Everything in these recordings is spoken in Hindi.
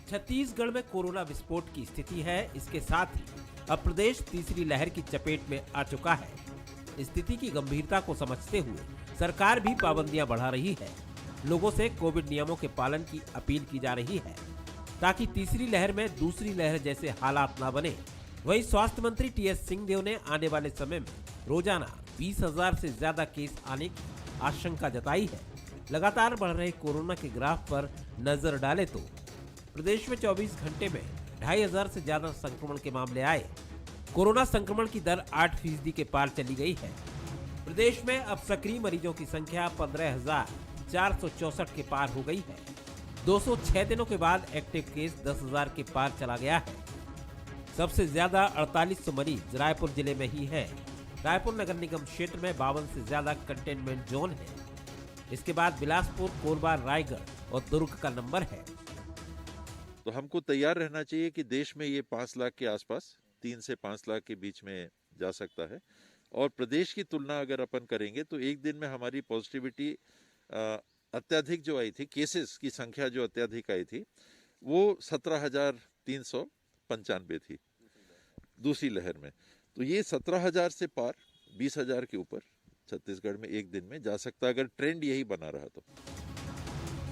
छत्तीसगढ़ में कोरोना विस्फोट की स्थिति है। इसके साथ ही अब प्रदेश तीसरी लहर की चपेट में आ चुका है। स्थिति की गंभीरता को समझते हुए सरकार भी पाबंदियां बढ़ा रही है। लोगों से कोविड नियमों के पालन की अपील की जा रही है ताकि तीसरी लहर में दूसरी लहर जैसे हालात ना बने। वहीं स्वास्थ्य मंत्री टीएस सिंहदेव ने आने वाले समय में रोजाना 20,000 से ज्यादा केस आने की आशंका जताई है। लगातार बढ़ रहे कोरोना के ग्राफ पर नजर डाले तो प्रदेश में 24 घंटे में 2,500 से ज्यादा संक्रमण के मामले आए। कोरोना संक्रमण की दर 8% के पार चली गई है। प्रदेश में अब सक्रिय मरीजों की संख्या 15,464 के पार हो गई है। 206 दिनों के बाद एक्टिव केस 10,000 के पार चला गया है। सबसे ज्यादा 4800 मरीज रायपुर जिले में ही है। रायपुर नगर निगम क्षेत्र में 52 से ज्यादा कंटेनमेंट जोन है। इसके बाद बिलासपुर, कोरबा, रायगढ़ और दुर्ग का नंबर है। तो हमको तैयार रहना चाहिए कि देश में ये 5 लाख के आसपास 3 से 5 लाख के बीच में जा सकता है। और प्रदेश की तुलना अगर अपन करेंगे तो एक दिन में हमारी पॉजिटिविटी अत्यधिक जो आई थी, केसेस की संख्या जो अत्यधिक आई थी वो 17,395 थी दूसरी लहर में। तो ये 17,000 से पार 20,000 के ऊपर छत्तीसगढ़ में एक दिन में जा सकता है अगर ट्रेंड यही बना रहा तो।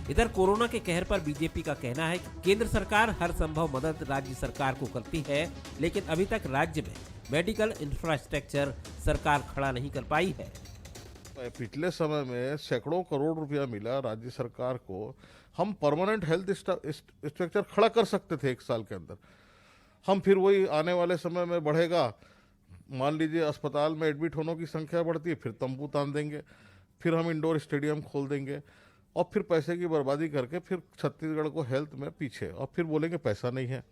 इधर कोरोना के कहर पर बीजेपी का कहना है कि केंद्र सरकार हर संभव मदद राज्य सरकार को करती है, लेकिन अभी तक राज्य में मेडिकल इंफ्रास्ट्रक्चर सरकार खड़ा नहीं कर पाई है। पिछले समय में सैकड़ों करोड़ रुपया मिला राज्य सरकार को। हम परमानेंट हेल्थ स्ट्रक्चर खड़ा कर सकते थे 1 साल के अंदर। हम फिर वही आने वाले समय में बढ़ेगा, मान लीजिए अस्पताल में एडमिट होने की संख्या बढ़ती है, फिर तंबू तान देंगे, फिर हम इंडोर स्टेडियम खोल देंगे और फिर पैसे की बर्बादी करके फिर छत्तीसगढ़ को हेल्थ में पीछे, और फिर बोलेंगे पैसा नहीं है।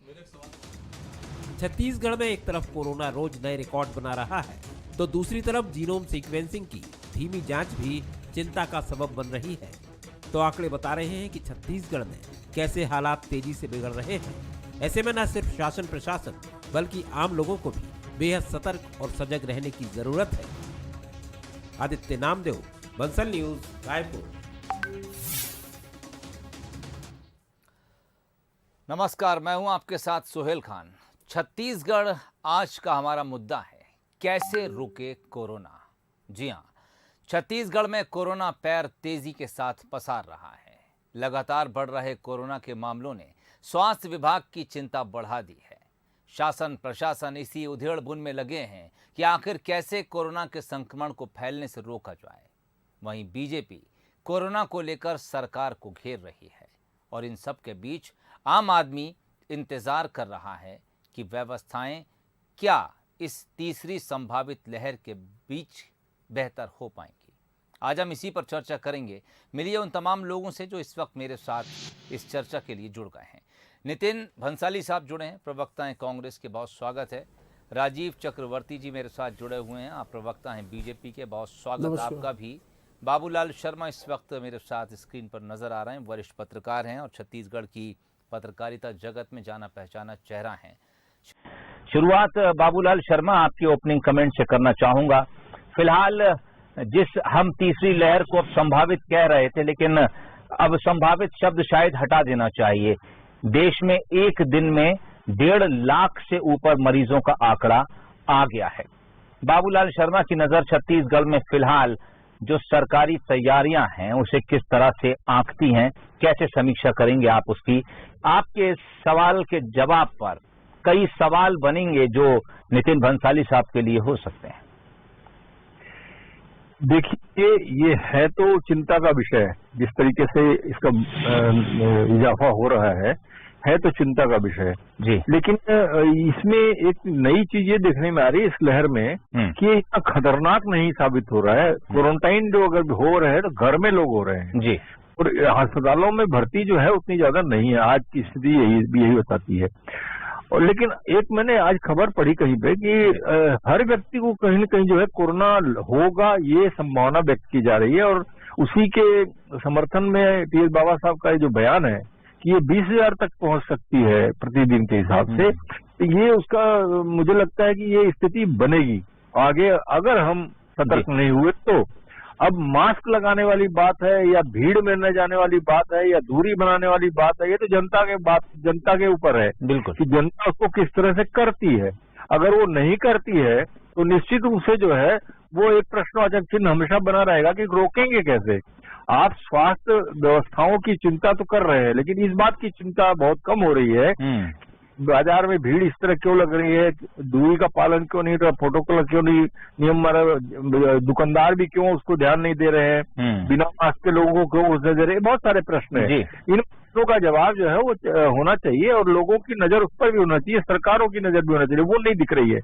छत्तीसगढ़ में एक तरफ कोरोना रोज नए रिकॉर्ड बना रहा है तो दूसरी तरफ जीनोम सीक्वेंसिंग की धीमी जांच भी चिंता का सबब बन रही है। तो आंकड़े बता रहे हैं कि छत्तीसगढ़ में कैसे हालात तेजी से बिगड़ रहे हैं। ऐसे में न सिर्फ शासन प्रशासन बल्कि आम लोगों को भी बेहद सतर्क और सजग रहने की जरूरत है। आदित्य नामदेव, बंसल न्यूज, रायपुर। नमस्कार, मैं हूं आपके साथ सुहेल खान। छत्तीसगढ़ आज का हमारा मुद्दा है, कैसे रुके कोरोना। जी हां, छत्तीसगढ़ में कोरोना पैर तेजी के साथ पसार रहा है। लगातार बढ़ रहे कोरोना के मामलों ने स्वास्थ्य विभाग की चिंता बढ़ा दी है। शासन प्रशासन इसी उधेड़-बुन में लगे हैं कि आखिर कैसे कोरोना के संक्रमण को फैलने से रोका जाए। वहीं बीजेपी कोरोना को लेकर सरकार को घेर रही है और इन सब के बीच आम आदमी इंतजार कर रहा है कि व्यवस्थाएं क्या इस तीसरी संभावित लहर के बीच बेहतर हो पाएंगी। आज हम इसी पर चर्चा करेंगे। मिलिए उन तमाम लोगों से जो इस वक्त मेरे साथ इस चर्चा के लिए जुड़ गए हैं। नितिन भंसाली साहब जुड़े हैं, प्रवक्ता हैं कांग्रेस के, बहुत स्वागत है। राजीव चक्रवर्ती जी मेरे साथ जुड़े हुए हैं, आप प्रवक्ता हैं बीजेपी के, बहुत स्वागत आपका भी। बाबूलाल शर्मा इस वक्त मेरे साथ स्क्रीन पर नजर आ रहे हैं, वरिष्ठ पत्रकार हैं और छत्तीसगढ़ की पत्रकारिता जगत में जाना पहचाना चेहरा हैं। शुरुआत बाबूलाल शर्मा आपके ओपनिंग कमेंट से करना चाहूंगा। फिलहाल जिस हम तीसरी लहर को अब संभावित कह रहे थे, लेकिन अब संभावित शब्द शायद हटा देना चाहिए। देश में एक दिन में 1.5 लाख से ऊपर मरीजों का आंकड़ा आ गया है। बाबूलाल शर्मा की नजर छत्तीसगढ़ में फिलहाल जो सरकारी तैयारियां हैं उसे किस तरह से आंकती हैं, कैसे समीक्षा करेंगे आप उसकी? आपके सवाल के जवाब पर कई सवाल बनेंगे जो नितिन भंसाली साहब के लिए हो सकते हैं। देखिए, ये है तो चिंता का विषय है, जिस तरीके से इसका इजाफा हो रहा है तो चिंता का विषय जी। लेकिन इसमें एक नई चीज ये देखने में आ रही है इस लहर में कि ये इतना खतरनाक नहीं साबित हो रहा है। क्वारंटाइन जो अगर हो रहे हैं तो घर में लोग हो रहे हैं जी, और अस्पतालों में भर्ती जो है उतनी ज्यादा नहीं है। आज की स्थिति यही बताती है। और लेकिन एक मैंने आज खबर पढ़ी कहीं पे कि हर व्यक्ति को कहीं न कहीं जो है कोरोना होगा, ये संभावना व्यक्त की जा रही है। और उसी के समर्थन में टीएस बाबा साहब का जो बयान है कि ये 20,000 तक पहुंच सकती है प्रतिदिन के हिसाब से, तो ये उसका मुझे लगता है कि ये स्थिति बनेगी आगे अगर हम सतर्क नहीं हुए तो। अब मास्क लगाने वाली बात है या भीड़ में न जाने वाली बात है या दूरी बनाने वाली बात है, ये तो जनता के ऊपर है। बिल्कुल कि जनता उसको किस तरह से करती है। अगर वो नहीं करती है तो निश्चित रूप से जो है वो एक प्रश्नवाचक चिन्ह हमेशा बना रहेगा कि रोकेंगे कैसे। आप स्वास्थ्य व्यवस्थाओं की चिंता तो कर रहे हैं, लेकिन इस बात की चिंता बहुत कम हो रही है, बाजार में भीड़ इस तरह क्यों लग रही है, दूरी का पालन क्यों नहीं, प्रोटोकॉल क्यों नहीं नियम, दुकानदार भी क्यों उसको ध्यान नहीं दे रहे हैं, बिना मास्क के लोगों को क्यों उसने दे रहे हैं। बहुत सारे प्रश्न हैं। इन प्रश्नों का जवाब जो है वो होना चाहिए और लोगों की नजर उस पर भी होना चाहिए, सरकारों की नजर भी होना चाहिए। वो नहीं दिख रही है,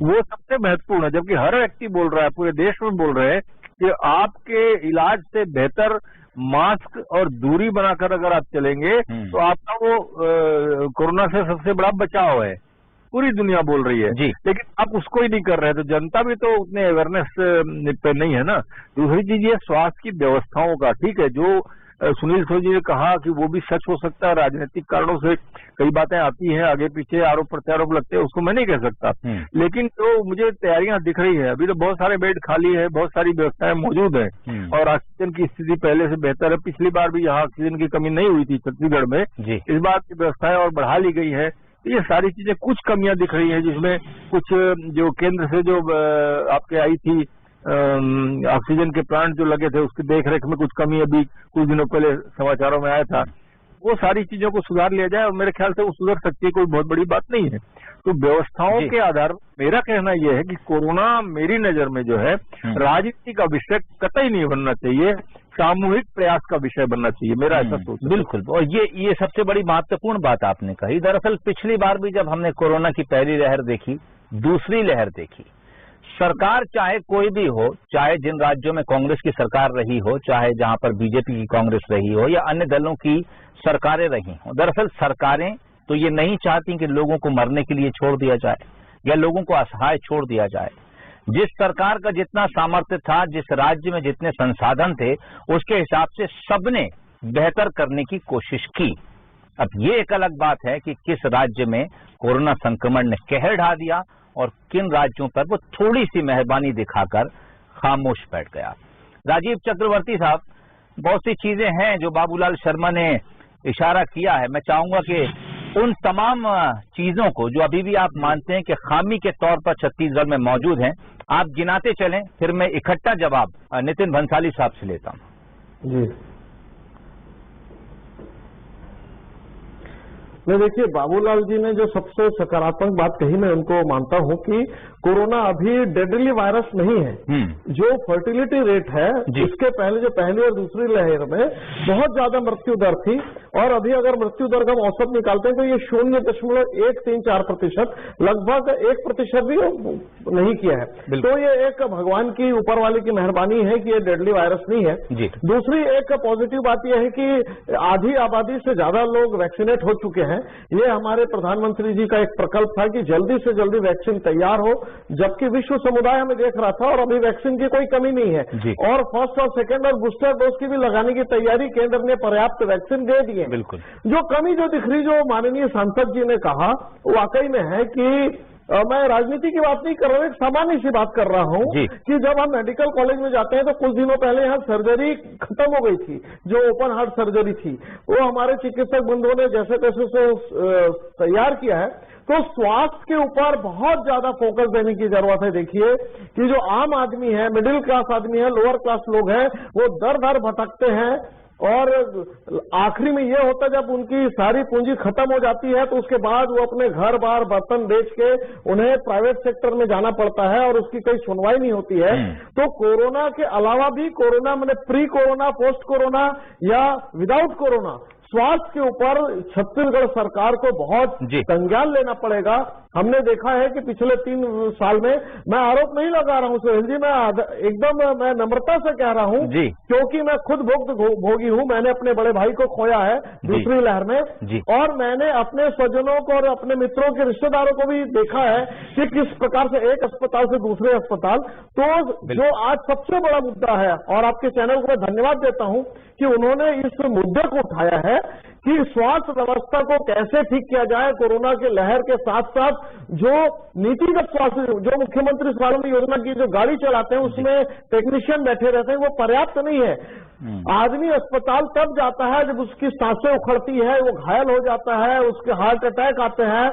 वो सबसे महत्वपूर्ण है। जबकि हर व्यक्ति बोल रहा है, पूरे देश में बोल रहे हैं कि आपके इलाज से बेहतर मास्क और दूरी बनाकर अगर आप चलेंगे तो आपका वो कोरोना से सबसे बड़ा बचाव है। पूरी दुनिया बोल रही है जी। लेकिन आप उसको ही नहीं कर रहे, तो जनता भी तो उतने अवेयरनेस पे नहीं है ना। दूसरी चीज ये स्वास्थ्य की व्यवस्थाओं का, ठीक है, जो सुनील सोनी जी ने कहा कि वो भी सच हो सकता है, राजनीतिक कारणों से कई बातें आती हैं, आगे पीछे आरोप प्रत्यारोप लगते हैं, उसको मैं नहीं कह सकता। लेकिन तो मुझे तैयारियां दिख रही है, अभी तो बहुत सारे बेड खाली है, बहुत सारी व्यवस्थाएं मौजूद है और ऑक्सीजन की स्थिति पहले से बेहतर है। पिछली बार भी यहाँ ऑक्सीजन की कमी नहीं हुई थी छत्तीसगढ़ में, इस बार की व्यवस्थाएं और बढ़ा ली गई है। ये सारी चीजें, कुछ कमियां दिख रही है जिसमें कुछ जो केंद्र से जो आपके आई थी ऑक्सीजन के प्लांट जो लगे थे उसकी देखरेख में कुछ कमी अभी कुछ दिनों पहले समाचारों में आया था, वो सारी चीजों को सुधार लिया जाए और मेरे ख्याल से वो सुधर सकती है, कोई बहुत बड़ी बात नहीं है। तो व्यवस्थाओं के आधार पर मेरा कहना यह है कि कोरोना मेरी नजर में जो है राजनीति का विषय कतई नहीं बनना चाहिए, सामूहिक प्रयास का विषय बनना चाहिए, मेरा ऐसा सोच है। बिल्कुल, और ये सबसे बड़ी महत्वपूर्ण बात आपने कही। दरअसल पिछली बार भी जब हमने कोरोना की पहली लहर देखी, दूसरी लहर देखी, सरकार चाहे कोई भी हो, चाहे जिन राज्यों में कांग्रेस की सरकार रही हो, चाहे जहां पर बीजेपी की कांग्रेस रही हो या अन्य दलों की सरकारें रही हो, दरअसल सरकारें तो ये नहीं चाहती कि लोगों को मरने के लिए छोड़ दिया जाए या लोगों को असहाय छोड़ दिया जाए। जिस सरकार का जितना सामर्थ्य था, जिस राज्य में जितने संसाधन थे, उसके हिसाब से सबने बेहतर करने की कोशिश की। अब ये एक अलग बात है कि किस राज्य में कोरोना संक्रमण ने कहर ढा दिया और किन राज्यों पर वो थोड़ी सी मेहरबानी दिखाकर खामोश बैठ गया। राजीव चक्रवर्ती साहब, बहुत सी चीजें हैं जो बाबूलाल शर्मा ने इशारा किया है। मैं चाहूंगा कि उन तमाम चीजों को जो अभी भी आप मानते हैं कि खामी के तौर पर छत्तीसगढ़ में मौजूद हैं, आप गिनाते चलें, फिर मैं इकट्ठा जवाब नितिन भंसाली साहब से लेता हूं। जी मैं देखिए, बाबूलाल जी ने जो सबसे सकारात्मक बात कही, मैं उनको मानता हूं कि कोरोना अभी डेडली वायरस नहीं है। जो फर्टिलिटी रेट है इसके पहले जो पहली और दूसरी लहर में बहुत ज्यादा मृत्यु दर थी और अभी अगर मृत्यु दर का हम औसत निकालते हैं तो ये 0.134%, लगभग 1% भी नहीं किया है। तो ये एक भगवान की ऊपर वाले की मेहरबानी है कि ये डेडली वायरस नहीं है। दूसरी एक पॉजिटिव बात यह है कि आधी आबादी से ज्यादा लोग वैक्सीनेट हो चुके हैं। ये हमारे प्रधानमंत्री जी का एक प्रकल्प था कि जल्दी से जल्दी वैक्सीन तैयार हो, जबकि विश्व समुदाय हमें देख रहा था और अभी वैक्सीन की कोई कमी नहीं है और फर्स्ट और सेकंड और बूस्टर डोज की भी लगाने की तैयारी, केंद्र ने पर्याप्त वैक्सीन दे दी है। बिल्कुल, जो कमी जो दिख रही, जो माननीय सांसद जी ने कहा, वाकई में है कि मैं राजनीति की बात नहीं कर रहा हूँ, एक सामान्य सी बात कर रहा हूँ कि जब हम मेडिकल कॉलेज में जाते हैं तो कुछ दिनों पहले यहाँ सर्जरी खत्म हो गई थी, जो ओपन हार्ट सर्जरी थी, वो हमारे चिकित्सक बंधुओं ने जैसे तैसे उसे तैयार किया है। तो स्वास्थ्य के ऊपर बहुत ज्यादा फोकस देने की जरूरत है। देखिए कि जो आम आदमी है, मिडिल क्लास आदमी है, लोअर क्लास लोग हैं, वो दर दर भटकते हैं और आखिरी में ये होता है जब उनकी सारी पूंजी खत्म हो जाती है तो उसके बाद वो अपने घर बार बर्तन बेच के उन्हें प्राइवेट सेक्टर में जाना पड़ता है और उसकी कोई सुनवाई नहीं होती है। तो कोरोना के अलावा भी कोरोना, मैंने प्री कोरोना, पोस्ट कोरोना या विदाउट कोरोना, स्वास्थ्य के ऊपर छत्तीसगढ़ सरकार को बहुत संज्ञान लेना पड़ेगा। हमने देखा है कि पिछले 3 साल में, मैं आरोप नहीं लगा रहा हूं सुहेल जी, मैं एकदम मैं नम्रता से कह रहा हूं क्योंकि मैं खुद भोगी हूं। मैंने अपने बड़े भाई को खोया है दूसरी लहर में और मैंने अपने स्वजनों को और अपने मित्रों के रिश्तेदारों को भी देखा है कि किस प्रकार से एक अस्पताल से दूसरे अस्पताल। तो जो आज सबसे बड़ा मुद्दा है, और आपके चैनल को मैं धन्यवाद देता हूं कि उन्होंने इस मुद्दे को उठाया है कि स्वास्थ्य व्यवस्था को कैसे ठीक किया जाए। कोरोना के लहर के साथ साथ जो नीतिगत स्वास्थ्य, जो मुख्यमंत्री स्वावलंबन योजना की जो गाड़ी चलाते हैं उसमें टेक्नीशियन बैठे रहते हैं, वो पर्याप्त नहीं है। आदमी अस्पताल तब जाता है जब उसकी सांसें उखड़ती है, वो घायल हो जाता है, उसके हार्ट अटैक आते हैं,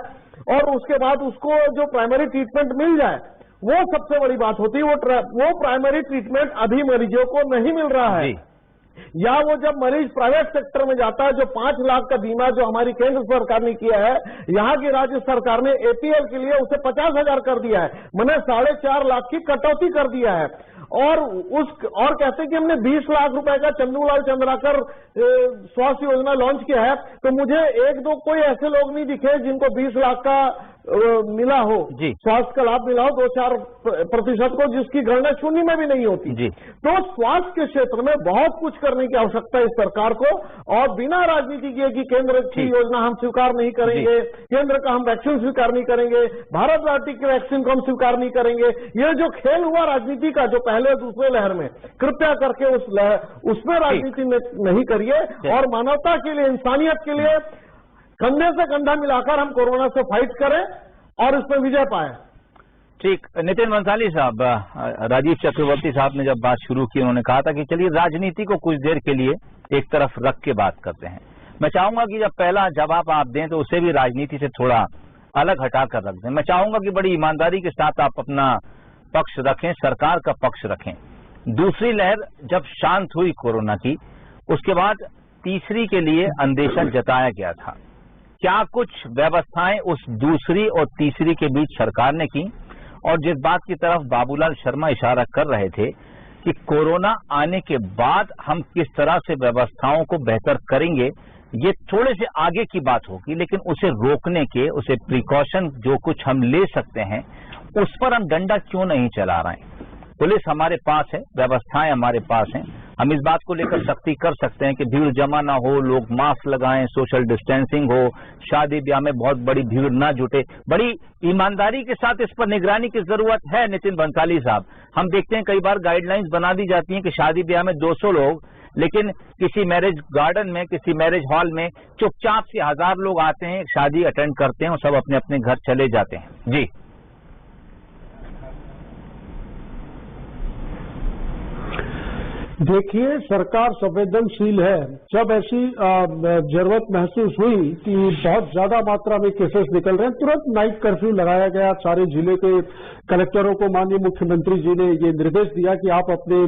और उसके बाद उसको जो प्राइमरी ट्रीटमेंट मिल जाए वो सबसे बड़ी बात होती है। वो प्राइमरी ट्रीटमेंट अभी मरीजों को नहीं मिल रहा है, या वो जब मरीज प्राइवेट सेक्टर में जाता है, जो 5 लाख का बीमा जो हमारी केंद्र सरकार ने किया है, यहाँ की राज्य सरकार ने एपीएल के लिए उसे 50,000 कर दिया है, मैंने 4.5 लाख की कटौती कर दिया है। और कहते हैं कि हमने 20 लाख रुपए का चंदूलाल चंद्राकर स्वास्थ्य योजना लॉन्च किया है, तो मुझे एक दो कोई ऐसे लोग नहीं दिखे जिनको 20 लाख का मिला हो, स्वास्थ्य का लाभ मिला हो, 2-4% को, जिसकी गणना शून्य में भी नहीं होती। तो स्वास्थ्य के क्षेत्र में बहुत कुछ करने की आवश्यकता है इस सरकार को, और बिना राजनीति किए कि केंद्र की योजना हम स्वीकार नहीं करेंगे, केंद्र का हम वैक्सीन स्वीकार नहीं करेंगे, भारत बायोटेक की वैक्सीन को हम स्वीकार नहीं करेंगे, ये जो खेल हुआ राजनीति का, जो पहले दूसरे लहर में, कृपया करके उसमें राजनीति नहीं करिए, और मानवता के लिए, इंसानियत के लिए कंधे से कंधा मिलाकर हम कोरोना से फाइट करें और इसमें विजय पाए। ठीक। नितिन भंसाली साहब, राजीव चक्रवर्ती साहब ने जब बात शुरू की, उन्होंने कहा था कि चलिए राजनीति को कुछ देर के लिए एक तरफ रख के बात करते हैं। मैं चाहूंगा कि जब पहला जवाब आप दें तो उसे भी राजनीति से थोड़ा अलग हटाकर रख दें। मैं चाहूंगा कि बड़ी ईमानदारी के साथ आप अपना पक्ष रखें, सरकार का पक्ष रखें। दूसरी लहर जब शांत हुई कोरोना की, उसके बाद तीसरी के लिए अंदेशा जताया गया था। क्या कुछ व्यवस्थाएं उस दूसरी और तीसरी के बीच सरकार ने की? और जिस बात की तरफ बाबूलाल शर्मा इशारा कर रहे थे कि कोरोना आने के बाद हम किस तरह से व्यवस्थाओं को बेहतर करेंगे, ये थोड़े से आगे की बात होगी, लेकिन उसे रोकने के, उसे प्रिकॉशन जो कुछ हम ले सकते हैं, उस पर हम डंडा क्यों नहीं चला रहे हैं? पुलिस हमारे पास है, व्यवस्थाएं हमारे पास हैं, हम इस बात को लेकर सख्ती कर सकते हैं कि भीड़ जमा ना हो, लोग मास्क लगाएं, सोशल डिस्टेंसिंग हो, शादी ब्याह में बहुत बड़ी भीड़ ना जुटे। बड़ी ईमानदारी के साथ इस पर निगरानी की जरूरत है। नितिन भंसाली साहब, हम देखते हैं कई बार गाइडलाइंस बना दी जाती हैं कि शादी ब्याह में 200 लोग, लेकिन किसी मैरिज गार्डन में, किसी मैरिज हॉल में चुपचाप से 1000 लोग आते हैं, शादी अटेंड करते हैं और सब अपने अपने घर चले जाते हैं। जी देखिए, सरकार संवेदनशील है। जब ऐसी जरूरत महसूस हुई कि बहुत ज्यादा मात्रा में केसेस निकल रहे हैं, तुरंत नाइट कर्फ्यू लगाया गया। सारे जिले के कलेक्टरों को माननीय मुख्यमंत्री जी ने ये निर्देश दिया कि आप अपने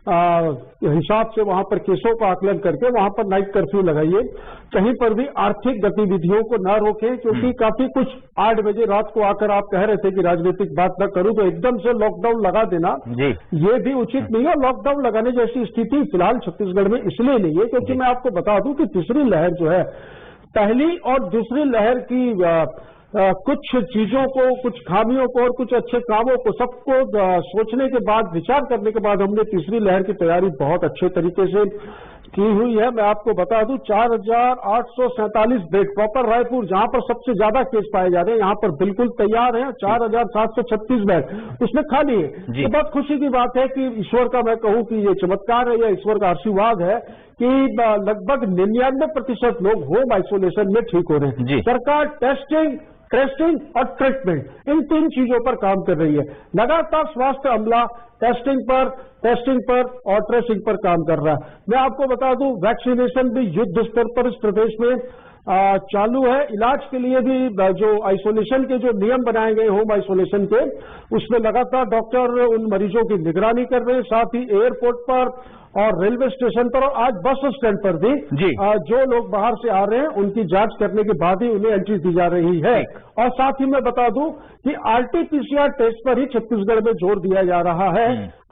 हिसाब से वहां पर केसों का आकलन करके वहां पर नाइट कर्फ्यू लगाइए। कहीं पर भी आर्थिक गतिविधियों को न रोकें, क्योंकि काफी कुछ 8 बजे रात को आकर आप कह रहे थे कि राजनीतिक बात न करूं, तो एकदम से लॉकडाउन लगा देना ये भी उचित नहीं है। लॉकडाउन लगाने जैसी स्थिति फिलहाल छत्तीसगढ़ में इसलिए नहीं है क्योंकि मैं आपको बता दूं कि तीसरी लहर जो है, पहली और दूसरी लहर की कुछ चीजों को, कुछ खामियों को और कुछ अच्छे कामों को सबको सोचने के बाद, विचार करने के बाद हमने तीसरी लहर की तैयारी बहुत अच्छे तरीके से की हुई है। मैं आपको बता दूं 4847 बेड प्रॉपर रायपुर, जहां पर सबसे ज्यादा केस पाए जा रहे हैं, यहां पर बिल्कुल तैयार हैं। 4736 बेड उसमें खाली है। तो बहुत खुशी की बात है कि ईश्वर का, मैं कहूं कि ये चमत्कार है या ईश्वर का आशीर्वाद है कि लगभग 99% लोग होम आइसोलेशन में ठीक हो रहे हैं। सरकार टेस्टिंग, ट्रेसिंग और ट्रीटमेंट, इन 3 चीजों पर काम कर रही है। लगातार स्वास्थ्य अमला टेस्टिंग पर और ट्रेसिंग पर काम कर रहा है। मैं आपको बता दूं, वैक्सीनेशन भी युद्ध स्तर पर इस प्रदेश में चालू है। इलाज के लिए भी जो आइसोलेशन के जो नियम बनाए गए होम आइसोलेशन के, उसमें लगातार डॉक्टर उन मरीजों की निगरानी कर रहे हैं। साथ ही एयरपोर्ट पर और रेलवे स्टेशन पर और आज बस स्टैंड पर भी जो लोग बाहर से आ रहे हैं उनकी जांच करने के बाद ही उन्हें एंट्री दी जा रही है। और साथ ही मैं बता दूं कि आरटीपीसीआर टेस्ट पर ही छत्तीसगढ़ में जोर दिया जा रहा है।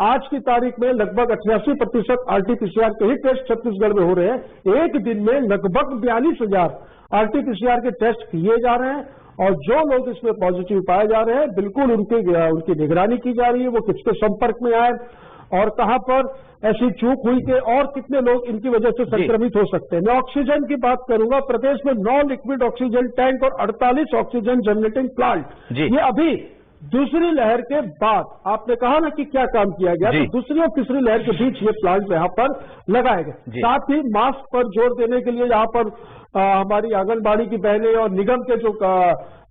आज की तारीख में लगभग 88% आरटीपीसीआर के ही टेस्ट छत्तीसगढ़ में हो रहे हैं। एक दिन में लगभग 42,000 आरटीपीसीआर के टेस्ट किए जा रहे हैं और जो लोग इसमें पॉजिटिव पाए जा रहे हैं, बिल्कुल उनकी निगरानी की जा रही है। वो किसके संपर्क में आए और कहां पर ऐसी चूक हुई कि और कितने लोग इनकी वजह से संक्रमित हो सकते हैं। मैं ऑक्सीजन की बात करूंगा। प्रदेश में 9 लिक्विड ऑक्सीजन टैंक और 48 ऑक्सीजन जनरेटिंग प्लांट, ये अभी दूसरी लहर के बाद, आपने कहा ना कि क्या काम किया गया, तो दूसरी और तीसरी लहर के बीच ये प्लांट यहाँ पर लगाए गए। साथ ही मास्क पर जोर देने के लिए यहाँ पर हमारी आंगनबाड़ी की बहनें और निगम के जो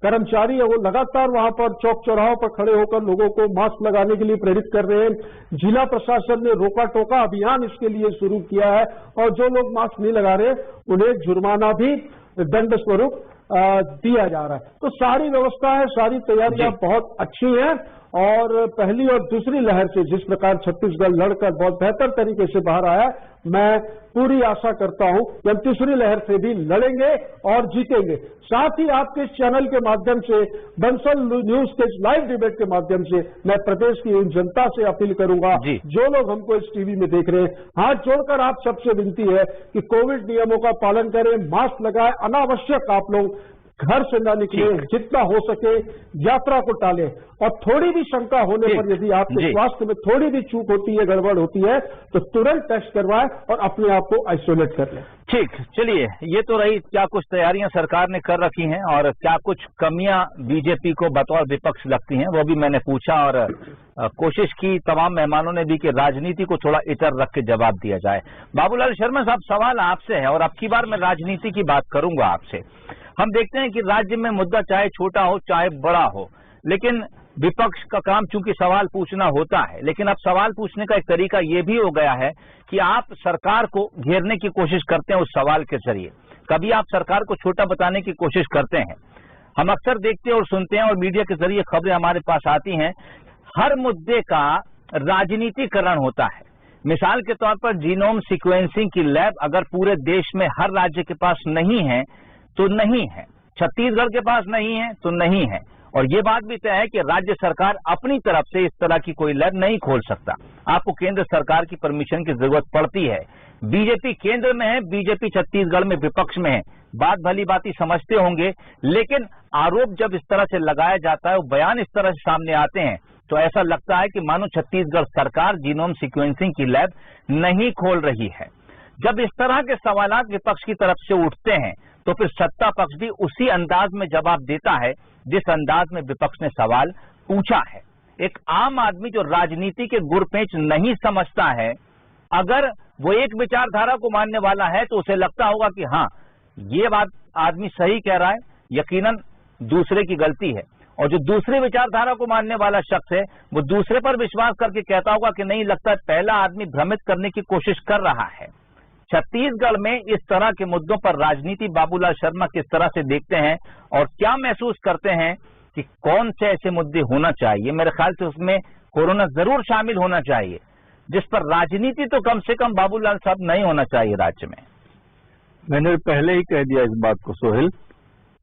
कर्मचारी है वो लगातार वहां पर चौक चौराहों पर खड़े होकर लोगों को मास्क लगाने के लिए प्रेरित कर रहे हैं। जिला प्रशासन ने रोका टोका अभियान इसके लिए शुरू किया है और जो लोग मास्क नहीं लगा रहे उन्हें जुर्माना भी दंड स्वरूप दिया जा रहा है। तो सारी व्यवस्था है, सारी तैयारियां बहुत अच्छी हैं और पहली और दूसरी लहर से जिस प्रकार छत्तीसगढ़ लड़कर बहुत बेहतर तरीके से बाहर आया, मैं पूरी आशा करता हूं कि हम तीसरी लहर से भी लड़ेंगे और जीतेंगे। साथ ही आपके चैनल के माध्यम से, बंसल न्यूज के लाइव डिबेट के माध्यम से मैं प्रदेश की जनता से अपील करूंगा, जो लोग हमको इस टीवी में देख रहे हैं, हाथ जोड़कर आप सबसे विनती है कि कोविड नियमों का पालन करें, मास्क लगाएं, अनावश्यक आप लोग घर से ना निकले, जितना हो सके यात्रा को टालें और थोड़ी भी शंका होने पर यदि आपके स्वास्थ्य में थोड़ी भी चूक होती है, गड़बड़ होती है, तो तुरंत टेस्ट करवाएं और अपने आप को आइसोलेट कर लें। ठीक, चलिए, ये तो रही क्या कुछ तैयारियां सरकार ने कर रखी हैं और क्या कुछ कमियां बीजेपी को बतौर विपक्ष लगती हैं, वो भी मैंने पूछा और कोशिश की तमाम मेहमानों ने भी कि राजनीति को थोड़ा इतर रख के जवाब दिया जाए। बाबूलाल शर्मा साहब, सवाल आपसे है और अब की बार मैं राजनीति की बात करूंगा आपसे। हम देखते हैं कि राज्य में मुद्दा चाहे छोटा हो चाहे बड़ा हो, लेकिन विपक्ष का काम चूंकि सवाल पूछना होता है, लेकिन अब सवाल पूछने का एक तरीका ये भी हो गया है कि आप सरकार को घेरने की कोशिश करते हैं उस सवाल के जरिए। कभी आप सरकार को छोटा बताने की कोशिश करते हैं। हम अक्सर देखते हैं और सुनते हैं और मीडिया के जरिए खबरें हमारे पास आती हैं, हर मुद्दे का राजनीतिकरण होता है। मिसाल के तौर पर जीनोम सीक्वेंसिंग की लैब अगर पूरे देश में हर राज्य के पास नहीं है तो नहीं है, छत्तीसगढ़ के पास नहीं है तो नहीं है, और ये बात भी तय है कि राज्य सरकार अपनी तरफ से इस तरह की कोई लैब नहीं खोल सकता। आपको केंद्र सरकार की परमिशन की जरूरत पड़ती है। बीजेपी केंद्र में है, बीजेपी छत्तीसगढ़ में विपक्ष में है, बात भली बाती समझते होंगे, लेकिन आरोप जब इस तरह से लगाया जाता है, वो बयान इस तरह से सामने आते हैं, तो ऐसा लगता है कि मानो छत्तीसगढ़ सरकार जीनोम सीक्वेंसिंग की लैब नहीं खोल रही है। जब इस तरह के सवालात विपक्ष की तरफ से उठते हैं तो फिर सत्ता पक्ष भी उसी अंदाज में जवाब देता है जिस अंदाज में विपक्ष ने सवाल पूछा है। एक आम आदमी जो राजनीति के गुरपेंच नहीं समझता है, अगर वो एक विचारधारा को मानने वाला है तो उसे लगता होगा कि हाँ, ये बात आदमी सही कह रहा है, यकीनन दूसरे की गलती है, और जो दूसरी विचारधारा को मानने वाला शख्स है वो दूसरे पर विश्वास करके कहता होगा कि नहीं, लगता है पहला आदमी भ्रमित करने की कोशिश कर रहा है। छत्तीसगढ़ में इस तरह के मुद्दों पर राजनीति बाबूलाल शर्मा किस तरह से देखते हैं और क्या महसूस करते हैं कि कौन से ऐसे मुद्दे होना चाहिए? मेरे ख्याल से उसमें कोरोना जरूर शामिल होना चाहिए, जिस पर राजनीति तो कम से कम बाबूलाल साहब नहीं होना चाहिए राज्य में। मैंने पहले ही कह दिया इस बात को सोहेल,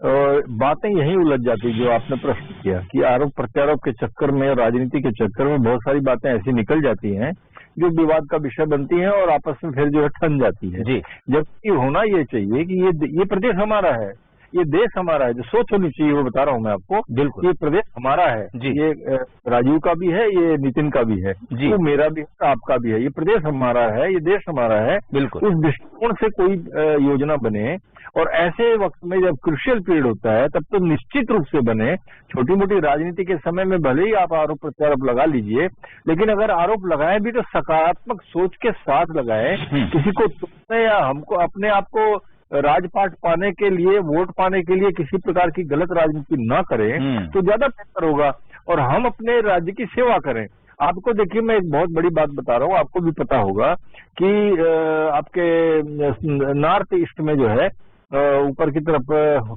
और बातें यही उलझ जाती जो आपने प्रश्न किया कि आरोप प्रत्यारोप के चक्कर में, राजनीति के चक्कर में बहुत सारी बातें ऐसी निकल जाती हैं जो विवाद का विषय बनती हैं और आपस में फिर जो है ठन जाती है। जबकि होना ये चाहिए कि ये प्रदेश हमारा है, ये देश हमारा है, जो सोच होनी चाहिए वो बता रहा हूं मैं आपको। बिल्कुल, ये प्रदेश हमारा है, ये राजीव का भी है, ये नितिन का भी है, वो मेरा भी है, आपका भी है। ये प्रदेश हमारा है, ये देश हमारा है। बिल्कुल, उस दृष्टिकोण से कोई योजना बने, और ऐसे वक्त में जब क्रूशियल पीरियड होता है तब तो निश्चित रूप से बने। छोटी मोटी राजनीति के समय में भले ही आप आरोप प्रत्यारोप लगा लीजिए, लेकिन अगर आरोप लगाएं भी तो सकारात्मक सोच के साथ लगाएं। किसी को तुमने या हमको अपने आप को राजपाट पाने के लिए, वोट पाने के लिए किसी प्रकार की गलत राजनीति ना करें तो ज्यादा बेहतर होगा, और हम अपने राज्य की सेवा करें। आपको देखिए, मैं एक बहुत बड़ी बात बता रहा हूँ, आपको भी पता होगा कि आपके नॉर्थ ईस्ट में जो है ऊपर की तरफ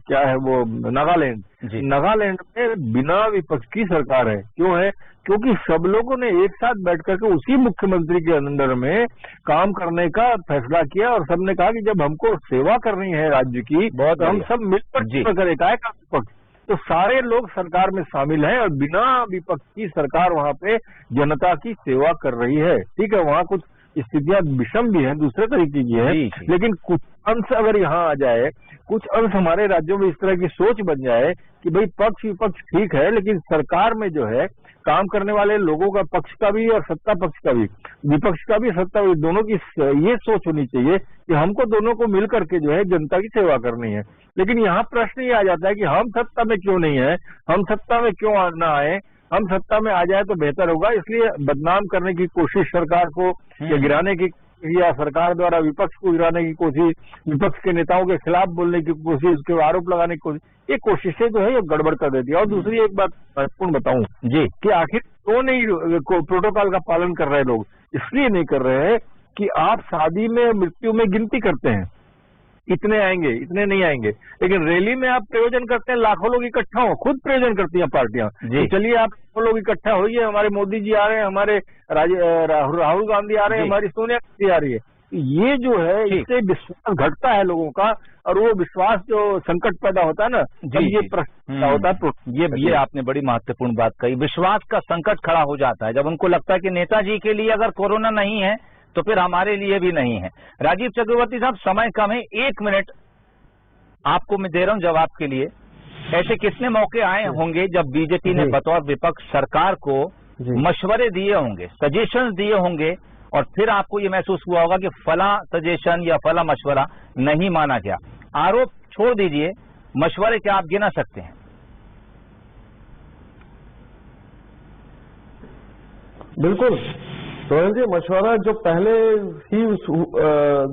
क्या है वो नागालैंड में बिना विपक्ष की सरकार है। क्यों है? क्योंकि सब लोगों ने एक साथ बैठ करके उसी मुख्यमंत्री के अंडर में काम करने का फैसला किया, और सबने कहा कि जब हमको सेवा करनी है राज्य की तो हम सब मिलकर करें। काय का विपक्ष? तो सारे लोग सरकार में शामिल हैं और बिना विपक्ष की सरकार वहां पे जनता की सेवा कर रही है। ठीक है, वहां कुछ स्थितियां विषम भी हैं, दूसरे तरीके की है, लेकिन कुछ अंश अगर यहाँ आ जाए, कुछ अंश हमारे राज्यों में इस तरह की सोच बन जाए कि भाई पक्ष विपक्ष ठीक है, लेकिन सरकार में जो है काम करने वाले लोगों का, पक्ष का भी और सत्ता पक्ष का भी, विपक्ष का भी सत्ता भी, दोनों की ये सोच होनी चाहिए कि हमको दोनों को मिल करके जो है जनता की सेवा करनी है। लेकिन यहाँ प्रश्न ये आ जाता है कि हम सत्ता में क्यों नहीं है, हम सत्ता में क्यों ना आए, हम सत्ता में आ जाए तो बेहतर होगा, इसलिए बदनाम करने की कोशिश सरकार को या गिराने की या सरकार द्वारा विपक्ष को गिराने की कोशिश, विपक्ष के नेताओं के खिलाफ बोलने की कोशिश, उसके आरोप लगाने की कोशिश, ये कोशिशें जो है ये गड़बड़ कर देती है। और दूसरी एक बात महत्वपूर्ण बताऊं जी कि आखिर क्यों नहीं प्रोटोकॉल का पालन कर रहे लोग? इसलिए नहीं कर रहे हैं कि आप शादी में मृत्यु में गिनती करते हैं, इतने आएंगे इतने नहीं आएंगे, लेकिन रैली में आप प्रयोजन करते हैं लाखों लोग इकट्ठा हो, खुद प्रयोजन करती हैं पार्टियां। तो चलिए आप लोग इकट्ठा होइए, हमारे मोदी जी आ रहे हैं, हमारे राहुल गांधी आ रहे हैं, हमारी सोनिया गांधी आ रही है। ये जो है इससे विश्वास घटता है लोगों का, और वो विश्वास जो संकट पैदा होता है ना, जब ये प्रश्न होता है, ये आपने बड़ी महत्वपूर्ण बात कही। विश्वास का संकट खड़ा हो जाता है जब उनको लगता है कि नेताजी के लिए अगर कोरोना नहीं है तो फिर हमारे लिए भी नहीं है। राजीव चक्रवर्ती साहब, समय कम है, 1 मिनट आपको मैं दे रहा हूं जवाब के लिए। ऐसे कितने मौके आए होंगे जब बीजेपी ने बतौर विपक्ष सरकार को मशवरे दिए होंगे, सजेशंस दिए होंगे, और फिर आपको ये महसूस हुआ होगा कि फला सजेशन या फला मशवरा नहीं माना गया? आरोप छोड़ दीजिए, मशवरे क्या आप गिना सकते हैं? बिल्कुल सोहेल जी, मशवरा जो पहले ही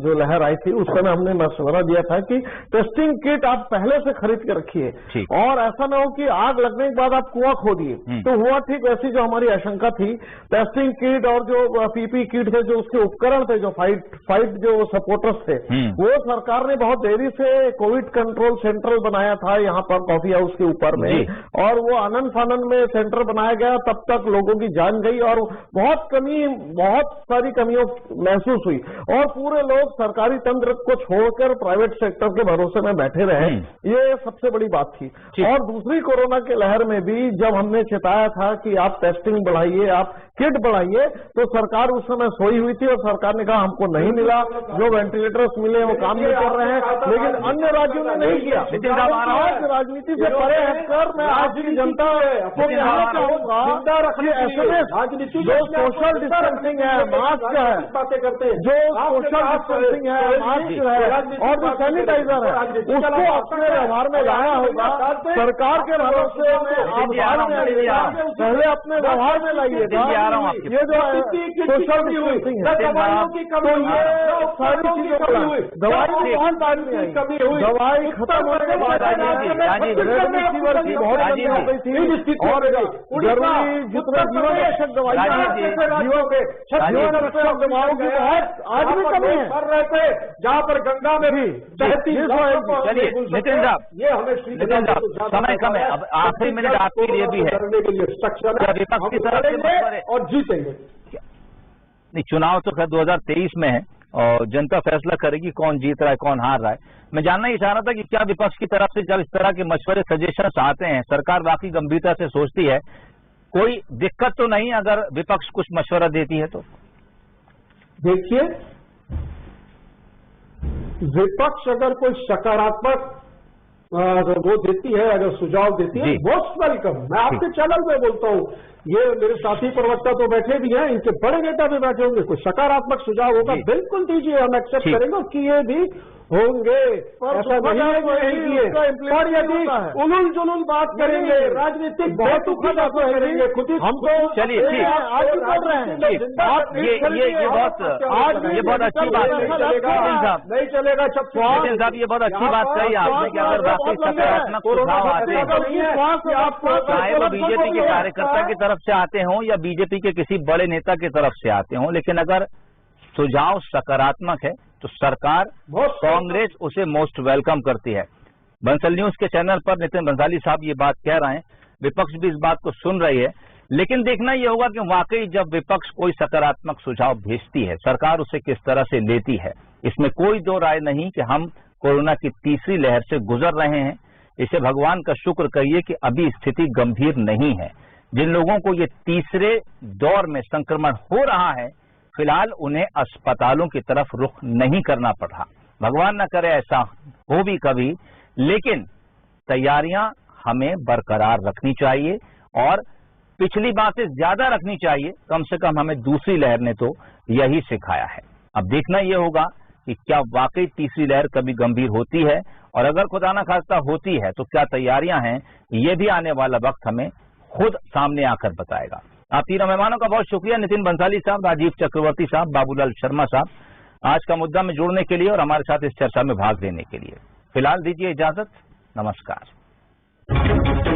जो लहर आई थी उस समय हमने मशवरा दिया था कि टेस्टिंग किट आप पहले से खरीद के रखिए, और ऐसा ना हो कि आग लगने के बाद आप कुआं खोदिए। तो हुआ ठीक वैसी जो हमारी आशंका थी, टेस्टिंग किट और जो पीपी किट थे, जो उसके उपकरण थे, जो फाइट जो सपोर्टर्स थे, वो सरकार ने बहुत देरी से कोविड कंट्रोल सेंटर बनाया था यहाँ पर कॉफी हाउस के ऊपर में, और वो आनंद फानंद में सेंटर बनाया गया, तब तक लोगों की जान गई और बहुत सारी कमियों महसूस हुई, और पूरे लोग सरकारी तंत्र को छोड़कर प्राइवेट सेक्टर के भरोसे में बैठे रहे। ये सबसे बड़ी बात थी। और दूसरी कोरोना के लहर में भी जब हमने चेताया था कि आप टेस्टिंग बढ़ाइए, आप किट बढ़ाइए, तो सरकार उस समय सोई हुई थी और सरकार ने कहा हमको नहीं मिला, जो वेंटिलेटर्स मिले वो काम नहीं कर रहे हैं, लेकिन अन्य राज्यों ने नहीं किया। आज राजनीति से परे हटकर मैं आज की जनता को कहना चाहूंगा कि एसएमएस जो सोशल डिस्टेंसिंग है, मास्क है, बातें करते हैं, जो सोशल डिस्टेंसिंग है, मास्क है, और जो सैनिटाइजर है, उसको अपने व्यवहार में लाया होगा। सरकार के भरोसे में आप पहले अपने व्यवहार में लाइएगा। ये जो सोशल डिस्टेंसिंग है, दवाइयों की कमी हुई, सारी चीजें दवाई बहुत कमी हुई, दवाई खत्म होने के बाद बहुत कमी हो गई थी, और जरूरी जितने जीवन रक्षक दवाइयां जीवों के जीवन रक्षक दवाओं की बहुत आज भी कमी है कर रहे थे, जहाँ पर गंगा में भी। चलिए नितिन साहब, समय कम है, अब आखिरी मिनट आपके लिए भी है, विपक्ष की तरफ से और जीतेंगे। नहीं, चुनाव तो खैर 2023 में है और जनता फैसला करेगी कौन जीत रहा है कौन हार रहा है। मैं जानना ही चाह रहा था कि क्या विपक्ष की तरफ से जब इस तरह के मशवरे सजेशन आते हैं, सरकार वाकई गंभीरता से सोचती है, कोई दिक्कत तो नहीं अगर विपक्ष कुछ मशवरा देती है तो? देखिए, विपक्ष अगर कोई सकारात्मक वो देती है, अगर सुझाव देती है, मोस्ट वेलकम। मैं आपके चैनल में बोलता हूँ, ये मेरे साथी प्रवक्ता तो बैठे भी हैं, इनके बड़े नेता भी बैठे होंगे, कोई सकारात्मक सुझाव होगा बिल्कुल दीजिए, हम एक्सेप्ट करेंगे, किए भी होंगे, ऐसा नहीं है कि नहीं किए। और यदि उलूल जुलूल बात करेंगे, राजनीतिक बहुत करेंगे, खुद ही हम तो चलिए आज भी बोल रहे हैं, ये बहुत अच्छी बात है नहीं चलेगा। नितिन साहब, ये बहुत अच्छी बात कही आपने कि अगर वाकई सकारात्मक सुझाव आते हैं, चाहे वो बीजेपी के कार्यकर्ता की तरफ से आते हों या बीजेपी के किसी बड़े नेता की तरफ से आते हों, लेकिन अगर सुझाव सकारात्मक है तो सरकार, कांग्रेस उसे मोस्ट वेलकम करती है। बंसल न्यूज के चैनल पर नितिन बंसाली साहब ये बात कह रहे हैं, विपक्ष भी इस बात को सुन रही है, लेकिन देखना यह होगा कि वाकई जब विपक्ष कोई सकारात्मक सुझाव भेजती है, सरकार उसे किस तरह से लेती है। इसमें कोई दो राय नहीं कि हम कोरोना की तीसरी लहर से गुजर रहे हैं। इसे भगवान का शुक्र करिए कि अभी स्थिति गंभीर नहीं है। जिन लोगों को ये तीसरे दौर में संक्रमण हो रहा है, फिलहाल उन्हें अस्पतालों की तरफ रुख नहीं करना पड़ रहा। भगवान न करे ऐसा हो भी कभी, लेकिन तैयारियां हमें बरकरार रखनी चाहिए और पिछली बार से ज्यादा रखनी चाहिए। कम से कम हमें दूसरी लहर ने तो यही सिखाया है। अब देखना यह होगा कि क्या वाकई तीसरी लहर कभी गंभीर होती है, और अगर खुदा न खास्ता होती है तो क्या तैयारियां हैं, ये भी आने वाला वक्त हमें खुद सामने आकर बताएगा। आप तीनों मेहमानों का बहुत शुक्रिया, नितिन बंसाली साहब, राजीव चक्रवर्ती साहब, बाबूलाल शर्मा साहब। आज का मुद्दा में जुड़ने के लिए और हमारे साथ इस चर्चा में भाग लेने के लिए। फिलहाल दीजिए इजाजत, नमस्कार।